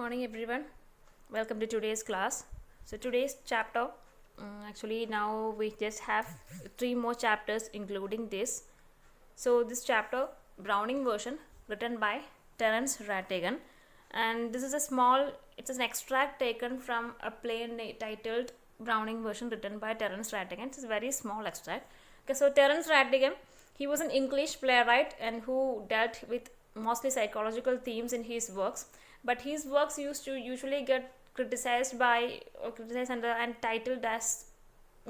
Morning everyone, welcome to today's class. So today's chapter, actually now we just have three more chapters including this. So this chapter, Browning version, written by Terence Rattigan, and this is it's an extract taken from a play titled Browning version written by Terence Rattigan. It's a very small extract. Okay, so Terence Rattigan, he was an English playwright and who dealt with mostly psychological themes in his works, but his works used to usually get criticized and titled as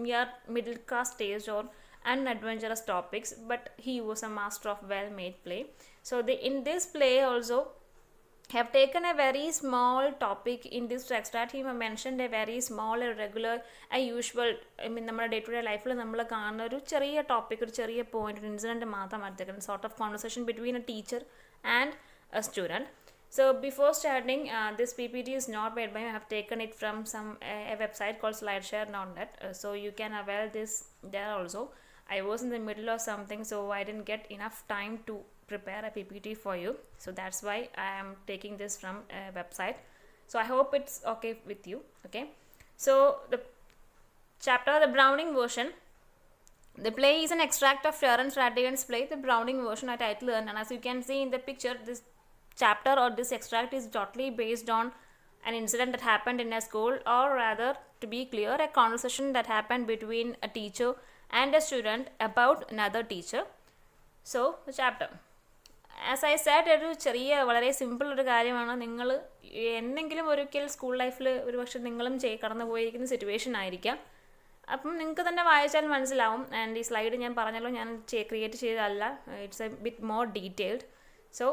mere middle class taste or unadventurous topics, but he was a master of well-made play. So in this play also have taken a very small topic in this extract. He mentioned a very small, irregular, usual, നമ്മുടെ day to day ലൈഫിൽ നമ്മൾ കാണുന്ന ഒരു ചെറിയ topic, ഒരു ചെറിയ point, ഒരു incident മാത്രം എടുത്തേക്കുന്നത്, sort of conversation between A teacher and A student. So before starting, this PPT is not made by me. I have taken it from a website called slideshare.net. So you can avail this there also. I was in the middle of something, so I didn't get enough time to prepare a PPT for you. So that's why I am taking this from a website. So I hope it's okay with you. Okay. So the chapter, the Browning version. The play is an extract of Terence Rattigan's play, the Browning version, I titled, and as you can see in the picture, this chapter or this extract is totally based on an incident that happened in a school, or rather, to be clear, a conversation that happened between a teacher and a student about another teacher. So the chapter, as I said, ഒരു ചെറിയ വളരെ simple ഒരു കാര്യമാണ്. നിങ്ങൾ എന്തെങ്കിലും ഒരിക്കൽ school ലൈഫിൽ ഒരു പക്ഷേ നിങ്ങളും കടന്നു പോയിരിക്കുന്ന സിറ്റുവേഷൻ ആയിരിക്കാം. അപ്പം നിങ്ങൾക്ക് തന്നെ വായിച്ചാൽ മനസ്സിലാവും. ആൻഡ് ഈ സ്ലൈഡ് ഞാൻ പറഞ്ഞല്ലോ, ഞാൻ ക്രിയേറ്റ് ചെയ്തതല്ല, it's A bit more detailed. So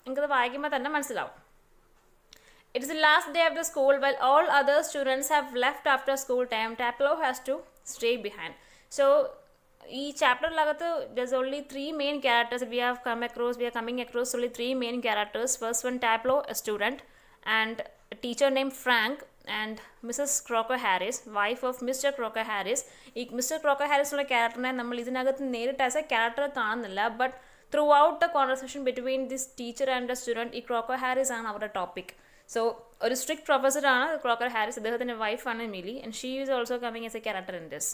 നിങ്ങൾക്കത് വായിക്കുമ്പോൾ തന്നെ മനസ്സിലാവും. It is the last day of the school. While all other students have left after school time, Taplow has to stay behind. So ഈ ചാപ്റ്ററിനകത്ത് there's only three main characters we are coming across only three main characters. First one, Taplow, a student, and a teacher named Frank, and Mrs. Crocker Harris, wife of Mr. Crocker Harris. ഈ mister Crocker Harris ഉള്ള ക്യാരക്ടറിനെ നമ്മൾ ഇതിനകത്ത് നേരിട്ട് as a character കാണുന്നില്ല, but throughout the conversation between this teacher and the student, ഈ Crocker Harris ആണ് അവരുടെ ടോപ്പിക്. സോ ഒരു സ്ട്രിക്റ്റ് പ്രൊഫസറാണ് ക്രോക്കർ ഹാരിസ്, അദ്ദേഹത്തിൻ്റെ വൈഫാണ് Millie, and she is also coming as a character in this.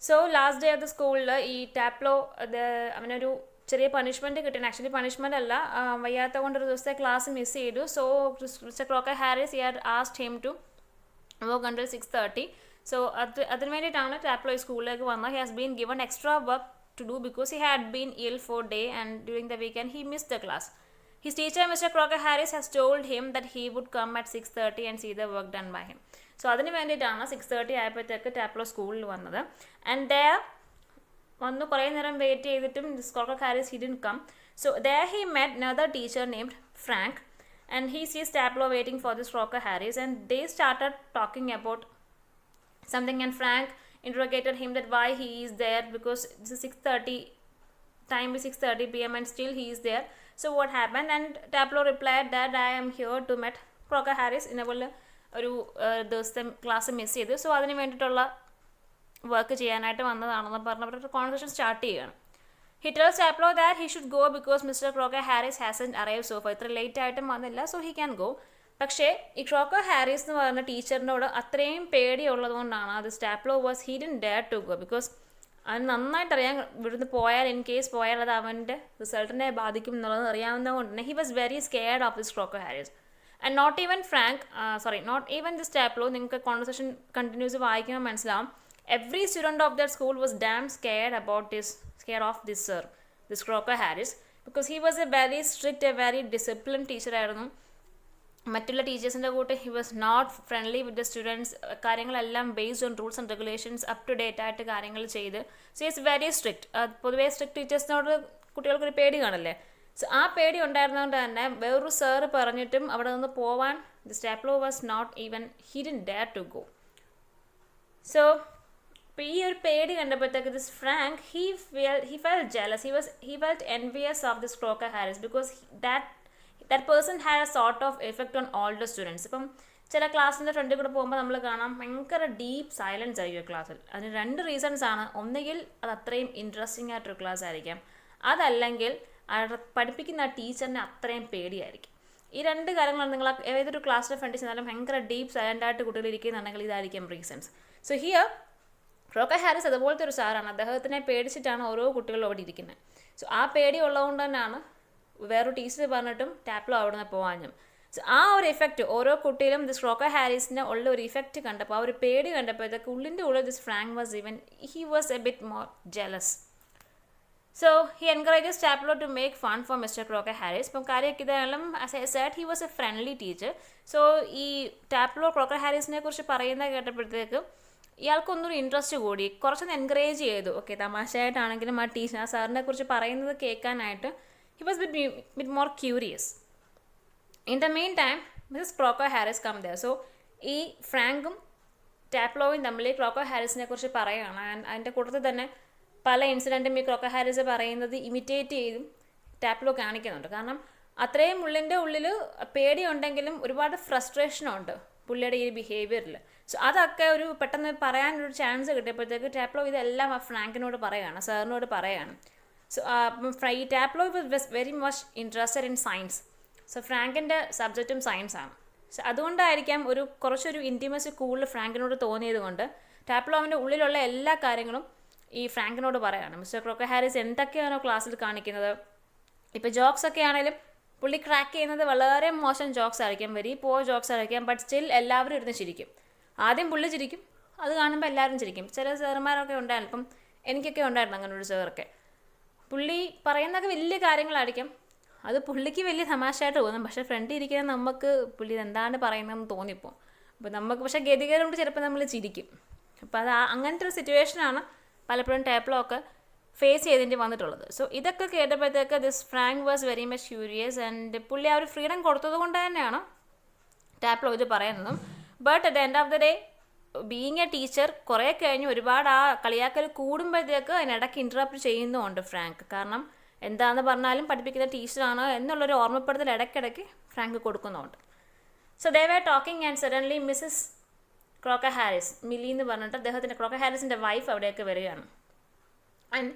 So last day of the സ്കൂളിൽ ഈ ടാപ്ലോ അവനൊരു ചെറിയ പണിഷ്മെൻറ്റ് കിട്ടണം. ആക്ച്വലി പണിഷ്മെൻ്റ് അല്ല, വയ്യാത്ത കൊണ്ടൊരു ദിവസത്തെ ക്ലാസ് മിസ് ചെയ്തു. So mister Crocker Harris he had asked him to work until 6:30. So അതിന് വേണ്ടിയിട്ടാണ് ടാപ്ലോ ഈ സ്കൂളിലേക്ക് വന്നത്. He has been given extra work to do because he had been ill for day and during the weekend he missed the class. His teacher, Mr. Crocker Harris, has told him that he would come at 6:30 and see the work done by him. So അതിന് വേണ്ടിയിട്ടാണ് 6:30 ആയപ്പോഴത്തേക്ക് ടാപ്ലോ സ്കൂളിൽ വന്നത്. And there വന്നു കുറേ നേരം wait ചെയ്തിട്ടും Crocker Harris he didn't come. So there he met another teacher named Frank, and he sees Taplow waiting for this Crocker Harris, and they started talking about something, and Frank interrogated him that why he is there, because this is 6:30 time is 6:30 p.m. and still he is there. So what happened? And Taplow replied that I am here to meet Crocker Harris ഇതേപോലെ ഒരു ദിവസത്തെ class miss ചെയ്തു, so അതിന് വേണ്ടിയിട്ടുള്ള work ചെയ്യാനായിട്ട് വന്നതാണെന്ന് പറഞ്ഞപ്പോൾ conversation start ചെയ്യുകയാണ്. He tells Taplow that he should go because Mr. Crocker Harris hasn't arrived so far. ഇത്ര ലേറ്റ് ആയിട്ടും വന്നില്ല, സോ he can go. പക്ഷേ ഈ ക്രോക്കർ ഹാരിസ് എന്ന് പറയുന്ന ടീച്ചറിനോട് അത്രയും പേടിയുള്ളത് കൊണ്ടാണ് this Taplow was he didn't dare to go, because അവന് നന്നായിട്ടറിയാം ഇവിടുന്ന് പോയാൽ ഇൻ കേസ് പോയാൽ അത് അവൻ്റെ റിസൾട്ടിനെ ബാധിക്കും എന്നുള്ളത് അറിയാവുന്നത് കൊണ്ട് തന്നെ he was very scared of this Crocker Harris. And not even this Taplow, നിങ്ങൾക്ക് കോൺവെർസേഷൻ കണ്ടിന്യൂസ് വായിക്കുമ്പോൾ മനസ്സിലാവും, every student of the school was damn scared of this sir, this Crocker Harris, because he was a very strict, a very discipline ടീച്ചറായിരുന്നു. മറ്റുള്ള ടീച്ചേഴ്സിൻ്റെ കൂട്ട് he was not friendly with the students. കാര്യങ്ങളെല്ലാം based on rules and regulations up to date ആയിട്ട് കാര്യങ്ങൾ ചെയ്ത്. So is very strict. പൊതുവേ strict ടീച്ചേഴ്സിനോട് കുട്ടികൾക്കൊരു പേടി കാണല്ലേ. സോ ആ പേടി ഉണ്ടായിരുന്നതുകൊണ്ട് തന്നെ വേറൊരു സാറ് പറഞ്ഞിട്ടും അവിടെ നിന്ന് പോവാൻ this Taplow was not even he didn't dare to go. So ഇപ്പോൾ ഈ ഒരു പേടി കണ്ടപ്പോഴത്തേക്ക് this Frank he felt jealous, he felt envious of this Crocker Harris, because that person had a sort of effect on all the students. ഇപ്പം ചില ക്ലാസ്സിൻ്റെ ഫ്രണ്ടിൽ കൂടെ പോകുമ്പോൾ നമ്മൾ കാണാം ഭയങ്കര ഡീപ്പ് സൈലൻസ് ആയിരിക്കും ക്ലാസ്സിൽ. അതിന് രണ്ട് റീസൺസ് ആണ്. ഒന്നുകിൽ അത് അത്രയും ഇൻട്രസ്റ്റിംഗ് ആയിട്ടൊരു ക്ലാസ് ആയിരിക്കാം, അതല്ലെങ്കിൽ പഠിപ്പിക്കുന്ന ആ ടീച്ചറിനെ അത്രയും പേടിയായിരിക്കും. ഈ രണ്ട് കാര്യങ്ങളാണ് നിങ്ങൾ ഏതൊരു ക്ലാസ്സിലെ ഫ്രണ്ട് ചെന്നാലും ഭയങ്കര ഡീപ്പ് സൈലൻ്റായിട്ട് കുട്ടികൾ ഇരിക്കുന്നുണ്ടെങ്കിൽ ഇതായിരിക്കും reasons. So here Crocker Harris അതുപോലത്തെ ഒരു സാറാണ്. അദ്ദേഹത്തിനെ പേടിച്ചിട്ടാണ് ഓരോ കുട്ടികളും അവിടെ ഇരിക്കുന്നത്. സോ ആ പേടി ഉള്ളതുകൊണ്ട് തന്നെയാണ് വേറൊരു ടീച്ചർ പറഞ്ഞിട്ടും ടാപ്ലോ അവിടെ നിന്ന് പോകാനും. സോ ആ ഒരു ഇഫക്റ്റ് ഓരോ കുട്ടിയിലും ദിസ് ക്രോക്കർ ഹാരിസിന് ഉള്ള ഒരു ഇഫക്റ്റ് കണ്ടപ്പോൾ, ആ ഒരു പേടി കണ്ടപ്പോഴത്തേക്ക് ഉള്ളിൻ്റെ ഉള്ളിൽ this Frank was even he was A bit more jealous. So he encourages Taplow to make fun for Mr. Crocker Harris. ഇപ്പം കാര്യമൊക്കെ ഇതെല്ലാം as I said he was a friendly teacher. So ഈ ടാപ്ലോ ക്രോക്കർ ഹാരിസിനെ കുറിച്ച് പറയുന്നത് കേട്ടപ്പോഴത്തേക്ക് ഇയാൾക്കൊന്നൊരു interest കൂടി, കുറച്ചൊന്ന് encourage ചെയ്തു. Okay, തമാശയായിട്ടാണെങ്കിലും ആ ടീച്ചർ ആ സാറിനെ കുറിച്ച് പറയുന്നത് കേൾക്കാനായിട്ട് he was bit more curious. In the meantime Mrs. Crocker Harris come there. So ഈ ഫ്രാങ്കും ടാപ്ലോയും തമ്മിൽ ക്രോക്കർ ഹാരിസിനെ കുറിച്ച് പറയുകയാണ്. അതിൻ്റെ കൂട്ടത്തിൽ തന്നെ പല ഇൻസിഡൻറ്റും ഈ ക്രോക്കർ ഹാരിസ് പറയുന്നത് ഇമിറ്റേറ്റ് ചെയ്തും ടാപ്ലോ കാണിക്കുന്നുണ്ട്. കാരണം അത്രയും ഉള്ളിൻ്റെ ഉള്ളിൽ പേടിയുണ്ടെങ്കിലും ഒരുപാട് ഫ്രസ്ട്രേഷനുണ്ട് പുള്ളിയുടെ ഈ ബിഹേവിയറിൽ. സോ അതൊക്കെ ഒരു പെട്ടെന്ന് പറയാനൊരു ചാൻസ് കിട്ടിയപ്പോഴത്തേക്ക് ടാപ്ലോ ഇതെല്ലാം ആ ഫ്രാങ്കിനോട് പറയുകയാണ്, സാറിനോട് പറയുകയാണ്. സോ ഈ Taplow was very much interested in science. So ഫ്രാങ്കിൻ്റെ സബ്ജക്റ്റും സയൻസാണ്. സോ അതുകൊണ്ടായിരിക്കാം കുറച്ചൊരു ഇൻറ്റിമസി കൂടുതൽ ഫ്രാങ്കിനോട് തോന്നിയത് കൊണ്ട് ടാപ്ലോവിൻ്റെ ഉള്ളിലുള്ള എല്ലാ കാര്യങ്ങളും ഈ ഫ്രാങ്കിനോട് പറയുകയാണ്. മിസ്റ്റർ ക്രോക്കർ ഹാരിസ് എന്തൊക്കെയാണോ ക്ലാസ്സിൽ കാണിക്കുന്നത്, ഇപ്പോൾ ജോക്സ് ഒക്കെ ആണെങ്കിലും പുള്ളി ക്രാക്ക് ചെയ്യുന്നത് വളരെ മോശം ജോക്സ് ആയിരിക്കും, വെരി പോർ ജോക്സ് ആയിരിക്കാം. ബട്ട് സ്റ്റിൽ എല്ലാവരും ഇരുന്ന് ചിരിക്കും. ആദ്യം പുള്ളി ചിരിക്കും, അത് കാണുമ്പോൾ എല്ലാവരും ചിരിക്കും. ചില സാറുമാരൊക്കെ ഉണ്ടായിരുന്നു, ഇപ്പം എനിക്കൊക്കെ ഉണ്ടായിരുന്നു അങ്ങനെ ഒരു സാറൊക്കെ. പുള്ളി പറയുന്നതൊക്കെ വലിയ കാര്യങ്ങളായിരിക്കും, അത് പുള്ളിക്ക് വലിയ തമാശയായിട്ട് തോന്നും. പക്ഷേ ഫ്രണ്ടിൽ ഇരിക്കുന്ന നമുക്ക് പുള്ളി എന്താണ് പറയുന്നതെന്ന് തോന്നിപ്പോൾ. അപ്പോൾ നമുക്ക് പക്ഷേ ഗതികേട് കൊണ്ട് ചിലപ്പോൾ നമ്മൾ ചിരിക്കും. അപ്പോൾ അത് അങ്ങനത്തെ ഒരു സിറ്റുവേഷനാണ് പലപ്പോഴും ടാപ്ലോ ഒക്കെ ഫേസ് ചെയ്തിട്ട് വന്നിട്ടുള്ളത്. സോ ഇതൊക്കെ കേട്ടപ്പോഴത്തേക്ക് this Frank was very much curious. And പുള്ളി ആ ഒരു ഫ്രീഡം കൊടുത്തത് കൊണ്ട് തന്നെയാണ് ടാപ്ലോ ഇത് പറയുന്നതും. But at the end of the day being A teacher കുറേ കഴിഞ്ഞ് ഒരുപാട് ആ കളിയാക്കൽ കൂടുമ്പോഴത്തേക്ക് അതിനിടയ്ക്ക് ഇൻറ്ററപ്റ്റ് ചെയ്യുന്നുമുണ്ട് ഫ്രാങ്ക്. കാരണം എന്താണെന്ന് പറഞ്ഞാലും പഠിപ്പിക്കുന്ന ടീച്ചറാണ് എന്നുള്ളൊരു ഓർമ്മപ്പെടുത്തൽ ഇടയ്ക്കിടയ്ക്ക് ഫ്രാങ്ക് കൊടുക്കുന്നുണ്ട്. So they were talking and suddenly Mrs Crocker Harris, Millie എന്ന് പറഞ്ഞിട്ട് അദ്ദേഹത്തിൻ്റെ ക്രോക്കർ ഹാരിസിൻ്റെ വൈഫ് അവിടെയൊക്കെ വരികയാണ്. And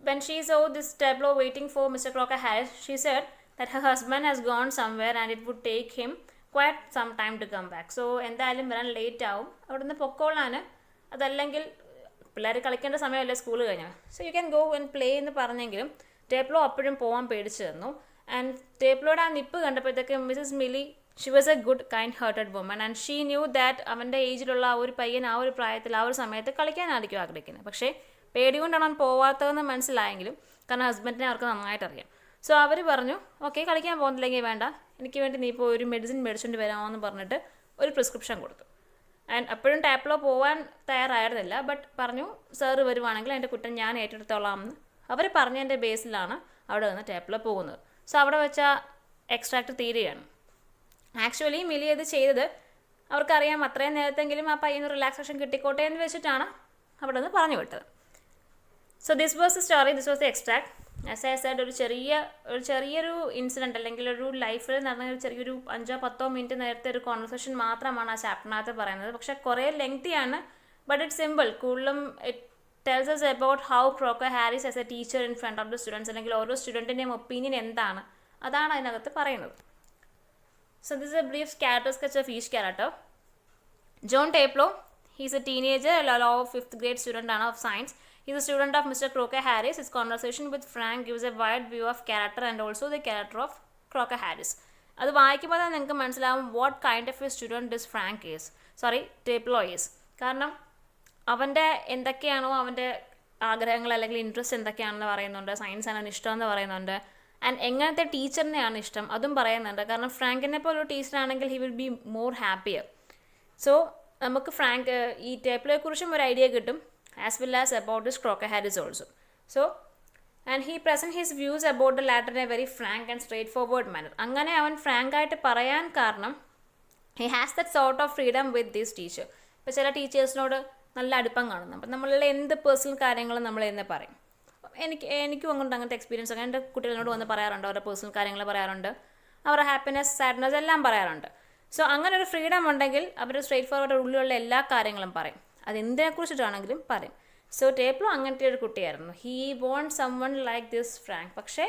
when she saw this tableau waiting for Mr. Crocker Harris, she said that her husband has gone somewhere and it would take him quite some time to come back. So എന്തായാലും വരാൻ late ആവും, അവിടെ നിന്ന് പൊക്കോളാൻ, അതല്ലെങ്കിൽ പിള്ളേർ കളിക്കേണ്ട സമയമല്ലേ school കഴിഞ്ഞാൽ. So you can go and play എന്ന് പറഞ്ഞെങ്കിലും ടേപ്ലോ അപ്പോഴും പോകാൻ പേടിച്ചു തന്നു. ആൻഡ് ടേപ്ലോയുടെ ആ നിപ്പ് കണ്ടപ്പോഴത്തേക്ക് Mrs Millie she was a good kind hearted woman and she knew that അവൻ്റെ ഏജിലുള്ള ആ ഒരു പയ്യൻ ആ ഒരു പ്രായത്തിൽ ആ ഒരു സമയത്ത് കളിക്കാനായിരിക്കും ആഗ്രഹിക്കുന്നത്. പക്ഷേ പേടി കൊണ്ടാണ് അവൻ പോവാത്തതെന്ന് മനസ്സിലായെങ്കിലും, കാരണം ഹസ്ബൻഡിനെ അവർക്ക് നന്നായിട്ടറിയാം. സോ അവർ പറഞ്ഞു, ഓക്കെ കളിക്കാൻ പോകുന്നില്ലെങ്കിൽ വേണ്ട, എനിക്ക് വേണ്ടി നീ ഇപ്പോൾ ഒരു മെഡിസിൻ മേടിച്ചുകൊണ്ട് വരാമോ പറഞ്ഞിട്ട് ഒരു പ്രിസ്ക്രിപ്ഷൻ കൊടുത്തു. ആൻഡ് അപ്പോഴും ടാപ്ലോ പോകാൻ തയ്യാറായിരുന്നില്ല. ബട്ട് പറഞ്ഞു സാറ് വരുവാണെങ്കിൽ അതിൻ്റെ കുറ്റം ഞാൻ ഏറ്റെടുത്തോളാം എന്ന് അവർ പറഞ്ഞതിൻ്റെ ബേസിലാണ് അവിടെ നിന്ന് ടാപ്ലോ പോകുന്നത്. സോ അവിടെ വെച്ച എക്സ്ട്രാക്ട് തീരുകയാണ്. ആക്ച്വലി മിലി ഇത് ചെയ്തത് അവർക്കറിയാം അത്രയും നേരത്തെങ്കിലും ആ പയ്യന് റിലാക്സേഷൻ കിട്ടിക്കോട്ടെ എന്ന് വെച്ചിട്ടാണ് അവിടെ നിന്ന് പറഞ്ഞു വിട്ടത്. So this was the story, this was the extract. As I said ഒരു ചെറിയൊരു ഇൻസിഡൻറ്റ് അല്ലെങ്കിൽ ഒരു ലൈഫിൽ നടന്ന ഒരു ചെറിയൊരു 5-10 മിനിറ്റ് നേരത്തെ ഒരു കോൺവെർസേഷൻ മാത്രമാണ് ആ ചാപ്റ്ററിനകത്ത് പറയുന്നത്. പക്ഷേ കുറേ ലെങ്തിയാണ്, ബട്ട് ഇറ്റ്സ് സിമ്പിൾ. കൂടുതലും it tells us about how Crocker Harris as a teacher in front of the students, അല്ലെങ്കിൽ ഓരോ സ്റ്റുഡൻറ്റിൻ്റെയും ഒപ്പീനിയൻ എന്താണ്, അതാണ് അതിനകത്ത് പറയുന്നത്. So this is a brief character sketch of each character. John Taplow, he is a teenager, a 5th grade student of science. He is a student of Mr. Crocker Harris. His conversation with Frank gives a wide view of character and also the character of Crocker Harris. അത് വായിക്കുമ്പോൾ തന്നെ നിങ്ങൾക്ക് മനസ്സിലാവും what kind of a student this Frank is, Taplow is. കാരണം അവൻ്റെ എന്തൊക്കെയാണോ അവൻ്റെ ആഗ്രഹങ്ങൾ അല്ലെങ്കിൽ ഇൻട്രസ്റ്റ് എന്തൊക്കെയാണെന്ന് പറയുന്നുണ്ട്, സയൻസാണ് ഇഷ്ടമെന്ന് പറയുന്നുണ്ട്. ആൻഡ് എങ്ങനത്തെ ടീച്ചറിനെയാണ് ഇഷ്ടം അതും പറയുന്നുണ്ട്. കാരണം ഫ്രാങ്കിനെ പോലെ ഒരു ടീച്ചറാണെങ്കിൽ he will be more happier. So നമുക്ക് ഈ ടേപ്ലോയെക്കുറിച്ചും ഒരു ഐഡിയ കിട്ടും, as well as about this Crocker Harris also. So and he present his views about the latter in a very frank and straightforward manner. അങ്ങനെ അവൻ ഫ്രാങ്കായിട്ട് പറയാൻ കാരണം he has that sort of freedom with this teacher. ഇപ്പോൾ ചില ടീച്ചേഴ്സിനോട് നല്ല അടുപ്പം കാണുന്നു, അപ്പം നമ്മളുടെ എന്ത് പേഴ്സണൽ കാര്യങ്ങളും നമ്മൾ എന്ന് പറയും. എനിക്കും അങ്ങോട്ട് അങ്ങനത്തെ എക്സ്പീരിയൻസ് ഒക്കെ എൻ്റെ കുട്ടികളോട് വന്ന് പറയാറുണ്ട്, അവരുടെ പേഴ്സണൽ കാര്യങ്ങൾ പറയാറുണ്ട്, അവരുടെ ഹാപ്പിനെസ് സാഡ്നെസ് എല്ലാം പറയാറുണ്ട്. സോ അങ്ങനെ ഒരു ഫ്രീഡം ഉണ്ടെങ്കിൽ അവർ സ്ട്രേറ്റ് ഫോർവേഡ് ഉള്ളിലുള്ള എല്ലാ കാര്യങ്ങളും പറയും, അതെന്തിനെക്കുറിച്ചിട്ടാണെങ്കിലും പറയും. സോ ടേപ്ലോ അങ്ങനത്തെ ഒരു കുട്ടിയായിരുന്നു. He won't someone like this Frank. പക്ഷേ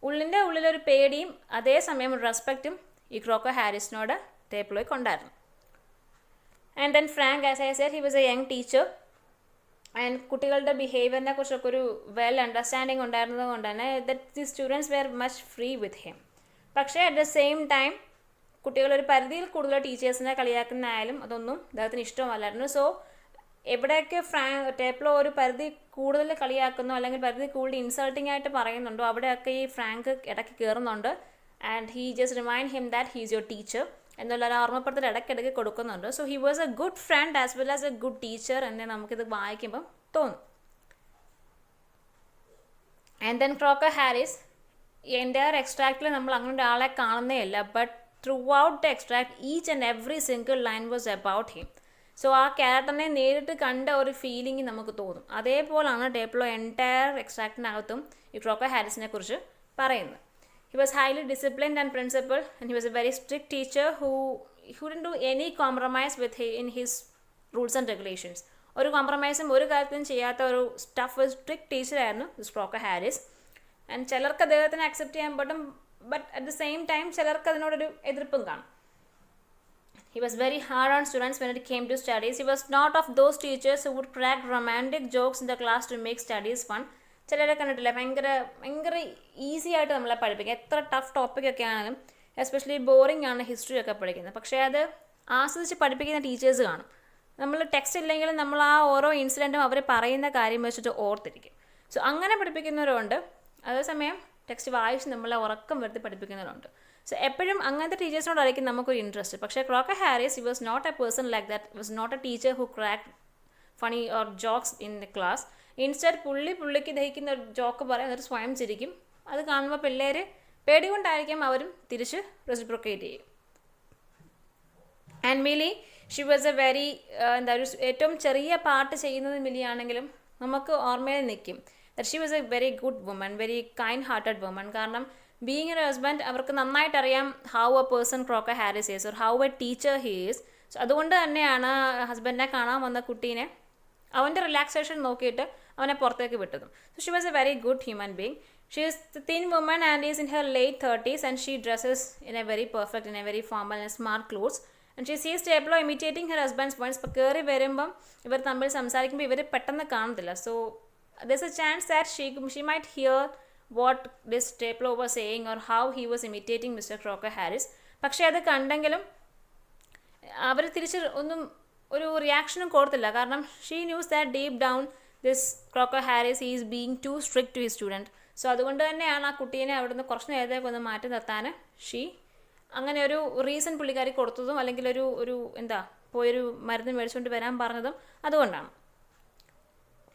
ഉള്ളിൻ്റെ ഉള്ളിലൊരു പേടിയും അതേസമയം ഒരു റെസ്പെക്റ്റും ഈ ക്രോക്കോ ഹാരിസിനോട് ടേപ്ലോയ്ക്ക് ഉണ്ടായിരുന്നു. And then Frank, as I said, he was a young teacher. And കുട്ടികളുടെ ബിഹേവിയറിനെ കുറിച്ചൊക്കെ ഒരു വെൽ അണ്ടർസ്റ്റാൻഡിങ് ഉണ്ടായിരുന്നത് കൊണ്ട് തന്നെ that the students were much free with him. പക്ഷേ അറ്റ് ദ സെയിം ടൈം കുട്ടികളൊരു പരിധിയിൽ കൂടുതൽ ടീച്ചേഴ്സിനെ കളിയാക്കുന്നതായാലും അതൊന്നും അദ്ദേഹത്തിന് ഇഷ്ടമല്ലായിരുന്നു. സോ എവിടെയൊക്കെ ടേപ്ലോ ഒരു പരിധി കൂടുതൽ കളിയാക്കുന്നോ അല്ലെങ്കിൽ പരിധി കൂടുതൽ ഇൻസൾട്ടിങ് ആയിട്ട് പറയുന്നുണ്ടോ അവിടെയൊക്കെ ഈ ഫ്രാങ്ക് ഇടയ്ക്ക് കയറുന്നുണ്ട്. And he just remind him that he's your teacher എന്നുള്ള ഒരു ഓർമ്മപ്പെടുത്തൽ ഇടയ്ക്കിടയ്ക്ക് കൊടുക്കുന്നുണ്ട്. So he was a good friend as well as A good teacher എന്ന് നമുക്കിത് വായിക്കുമ്പം തോന്നും. ആൻഡ് ദെൻ ക്രോക്കോ ഹാരിസ്, എൻ്റയർ എക്സ്ട്രാക്റ്റിൽ നമ്മൾ അങ്ങനെ ഒരാളെ കാണുന്നേ ഇല്ല, but throughout the extract each and every single line was about him. So ആ ക്യാരക്ടറിനെ നേരിട്ട് കണ്ട ഒരു ഫീലിംഗ് നമുക്ക് തോന്നും. അതേപോലാണ് ടേപ്ലോ എൻറ്റയർ എക്സ്ട്രാക്റ്റിനകത്തും ഈ ക്രോക്കോ ഹാരിസിനെ കുറിച്ച് പറയുന്നത്. He was highly disciplined and principled, and he was a very strict teacher who didn't do any compromise in his rules and regulations. ഒരു കോംപ്രമൈസും ഒരു കാര്യത്തിനും ചെയ്യാത്ത ഒരു സ്ട്രിക്റ്റ് ടീച്ചറായിരുന്നു ക്രോക്കോ ഹാരിസ്. ആൻഡ് ചിലർക്ക് അദ്ദേഹത്തിനെ അക്സെപ്റ്റ് ചെയ്യാൻ പറ്റും, but at the same time ചിലർക്ക് അതിനോടൊരു എതിർപ്പും കാണും. He was very hard on students when it came to studies. He was not of those teachers who would crack romantic jokes in the class to make studies fun. ചിലരെ കണ്ടിട്ടില്ല, ഭയങ്കര easy ആയിട്ട് നമ്മളെ പഠിപ്പിക്കുക, എത്ര ടഫ് ടോപ്പിക്കൊക്കെ ആണെങ്കിലും. Especially boring ആണ് history ഒക്കെ പഠിക്കുന്നത്, പക്ഷേ അത് ആസ്വദിച്ച് പഠിപ്പിക്കുന്ന ടീച്ചേഴ്സ് കാണും. നമ്മൾ ടെക്സ്റ്റ് ഇല്ലെങ്കിലും നമ്മൾ ആ ഓരോ ഇൻസിഡൻറ്റും അവർ പറയുന്ന കാര്യം വെച്ചിട്ട് ഓർത്തിരിക്കും. സോ അങ്ങനെ പഠിപ്പിക്കുന്നവരുണ്ട്, അതേസമയം ടെക്സ്റ്റ് വായിച്ച് നമ്മളെ ഉറക്കം വരുത്തി പഠിപ്പിക്കുന്നവരുണ്ട്. സോ എപ്പോഴും അങ്ങനത്തെ ടീച്ചേഴ്സിനോടായിരിക്കും നമുക്കൊരു ഇൻട്രസ്റ്റ്. പക്ഷേ Crocker Harris, he was not a person like that. Was not a teacher who crack funny or jokes in the class. Instead പുള്ളിക്ക് ദഹിക്കുന്ന ഒരു ജോക്ക് പറയും, എന്നിട്ട് സ്വയം ചിരിക്കും. അത് കാണുമ്പോൾ പിള്ളേർ പേടി കൊണ്ടായിരിക്കും അവരും തിരിച്ച് റെസിപ്രോക്കേറ്റ് ചെയ്യും. And Millie, she was a very ഏറ്റവും ചെറിയ പാർട്ട് ചെയ്യുന്നത് മിലിയാണെങ്കിലും നമുക്ക് ഓർമ്മയിൽ നിൽക്കും that she was a very good woman, very kind hearted woman. കാരണം ബീയിങ് എ ഹസ്ബൻഡ് അവർക്ക് നന്നായിട്ട് അറിയാം how a person Crocker Harris is or how a teacher he is. So അതുകൊണ്ട് തന്നെയാണ് ഹസ്ബൻഡിനെ കാണാൻ വന്ന കുട്ടീനെ അവൻ്റെ റിലാക്സേഷൻ നോക്കിയിട്ട് അവനെ പുറത്തേക്ക് വിട്ടതും. So she was a very good human being. She is a thin woman and is in her late 30s and she dresses in a very perfect, in a very formal and smart clothes. And she sees Taplow imitating her husband's points. ഇപ്പോൾ കയറി വരുമ്പം ഇവർ തമ്മിൽ സംസാരിക്കുമ്പോൾ ഇവർ പെട്ടെന്ന് കാണത്തില്ല. So there's a chance that she might hear what this Teplo was saying or how he was imitating Mr. Crocker Harris. പക്ഷേ അത് കണ്ടെങ്കിലും അവർ തിരിച്ച് ഒന്നും ഒരു റിയാക്ഷനും കൊടുത്തില്ല. കാരണം she knows that deep down this Crocker Harris is being too strict to his student. So അതുകൊണ്ട് തന്നെയാണ് ആ കുട്ടീനെ അവിടുന്ന് കുറച്ച് നേരത്തേക്ക് ഒന്ന് മാറ്റി നിർത്താൻ ഷീ അങ്ങനെ ഒരു റീസൺ പുള്ളിക്കാരി കൊടുത്തതും അല്ലെങ്കിൽ ഒരു പോയൊരു മരുന്ന് മേടിച്ചുകൊണ്ട് വരാൻ പറഞ്ഞതും അതുകൊണ്ടാണ്.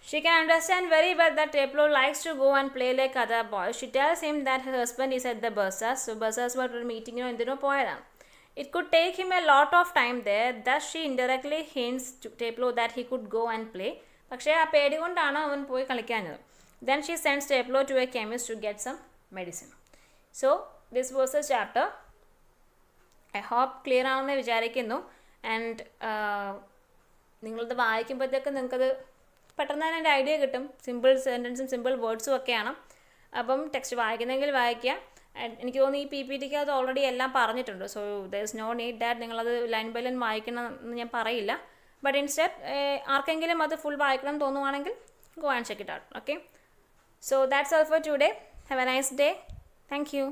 She can understand very well that Teplo likes to go and play like other boys. She tells him that her husband is at the Bursas. So Bursas were meeting endino poyadam. It could take him a lot of time there. Thus she indirectly hints to Teplo that he could go and play. പക്ഷേ ആ പേടി കൊണ്ടാണ് അവൻ പോയി കളിക്കാഞ്ഞത്. Then she sends Teplo to a chemist to get some medicine. So this was a chapter. I hope clear ആണെന്ന് വിചാരിക്കുന്നു. And നിങ്ങളിത് വായിക്കുമ്പോഴത്തേക്ക് നിങ്ങൾക്കത് പെട്ടെന്ന് തന്നെ എൻ്റെ ഐഡിയ കിട്ടും. സിമ്പിൾ സെൻറ്റൻസും സിമ്പിൾ വേർഡ്സും ഒക്കെയാണ്. അപ്പം ടെക്സ്റ്റ് വായിക്കുന്നെങ്കിൽ വായിക്കുക. എനിക്ക് തോന്നുന്നു ഈ PPTക്ക് അത് ഓൾറെഡി എല്ലാം പറഞ്ഞിട്ടുണ്ട്. So there is no need that നിങ്ങളത് ലൈൻ ബൈ ലൈൻ വായിക്കണം എന്ന് ഞാൻ പറയില്ല. ബട്ട് ഇൻസ്റ്റെഡ് ആർക്കെങ്കിലും അത് ഫുൾ വായിക്കണം എന്ന് തോന്നുവാണെങ്കിൽ go and check it out. Okay, so that's all for today. Have a nice day. Thank U.